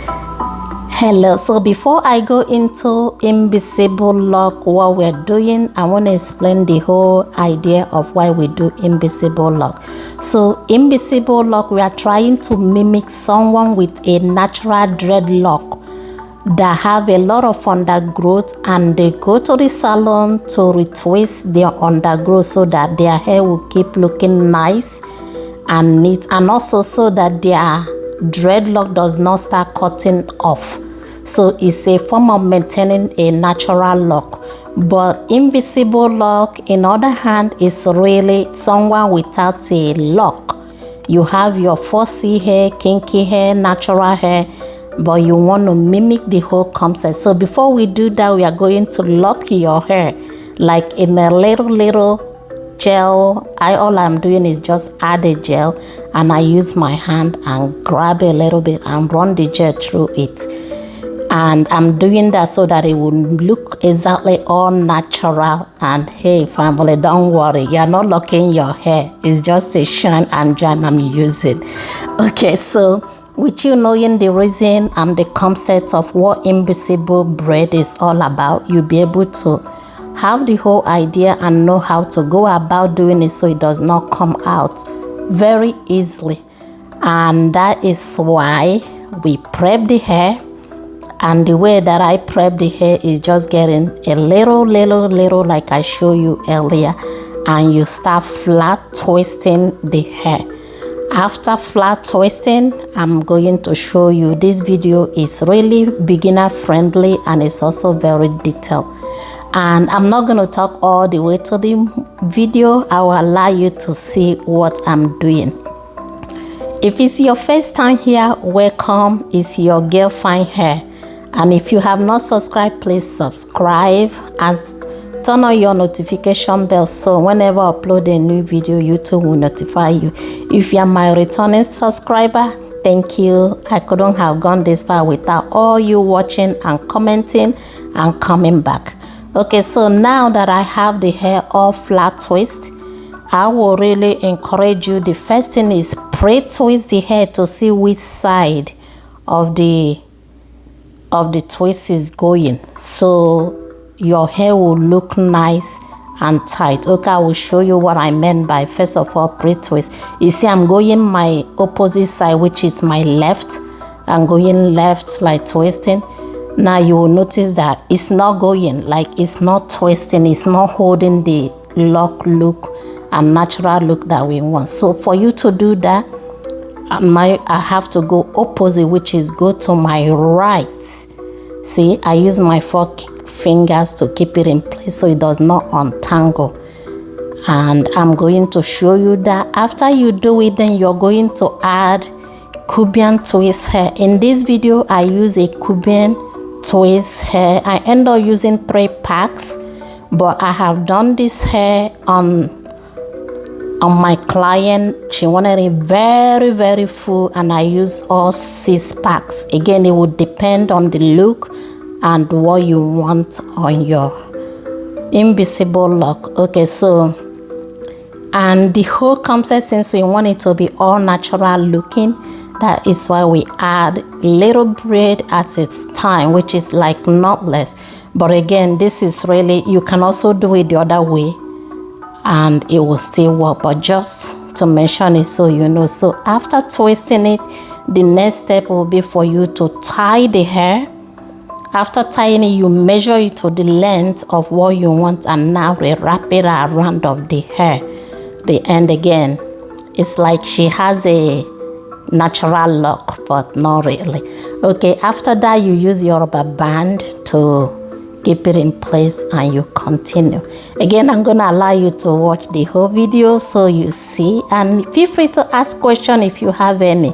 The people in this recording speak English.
Hello, so before I go into invisible lock, what we're doing, I want to explain the whole idea of why we do invisible lock. So invisible lock, we are trying to mimic someone with a natural dreadlock that have a lot of undergrowth, and they go to the salon to retwist their undergrowth so that their hair will keep looking nice and neat, and also so that their dreadlock does not start cutting off. So it's a form of maintaining a natural lock. But invisible lock, in other hand, is really someone without a lock. You have your fussy hair, kinky hair, natural hair, but you want to mimic the whole concept. So before we do that, we are going to lock your hair like in a little gel. All I'm doing is just add a gel, and I use my hand and grab a little bit and run the gel through it. And I'm doing that so that it will look exactly all natural. And hey family, don't worry, you're not locking your hair. It's just a shine and jam I'm using. Okay, so with you knowing the reason and the concept of what invisible braid is all about, you'll be able to have the whole idea and know how to go about doing it so it does not come out very easily. And that is why we prep the hair. And the way that I prep the hair is just getting a little like I showed you earlier, and you start flat twisting the hair. After flat twisting, I'm going to show you, this video is really beginner friendly and it's also very detailed. And I'm not going to talk all the way to the video. I will allow you to see what I'm doing. If it's your first time here, welcome. It's your girl Finehair. And if you have not subscribed, please subscribe and turn on your notification bell so whenever I upload a new video, YouTube will notify you. If you are my returning subscriber, thank you. I couldn't have gone this far without all you watching and commenting and coming back. Okay, so now that I have the hair all flat twist, I will really encourage you. The first thing is pre-twist the hair to see which side of the twist is going, so your hair will look nice and tight. Okay, I will show you what I meant by first of all pre-twist. You see, I'm going my opposite side, which is my left. I'm going left, like twisting. Now you will notice that it's not going, like it's not twisting, it's not holding the lock look and natural look that we want. So for you to do that, I have to go opposite, which is go to my right. See, I use my 4 fingers to keep it in place so it does not untangle. And I'm going to show you that after you do it, then you're going to add Cuban twist hair. In this video, I use a Cuban twist hair. I end up using 3 packs, but I have done this hair on my client. She wanted it very full, and I use all 6 packs. Again, it would depend on the look and what you want on your invisible lock. Okay, so and the whole concept, since we want it to be all natural looking, that is why we add little braid at its time, which is like knotless. But again, this is really, you can also do it the other way and it will still work, but just to mention it so you know. So after twisting it, the next step will be for you to tie the hair. After tying it, you measure it to the length of what you want, and now we wrap it around of the hair. The end again, it's like she has a natural lock, but not really. Okay, after that, you use your rubber band to keep it in place and you continue. Again, I'm gonna allow you to watch the whole video so you see, and feel free to ask questions if you have any.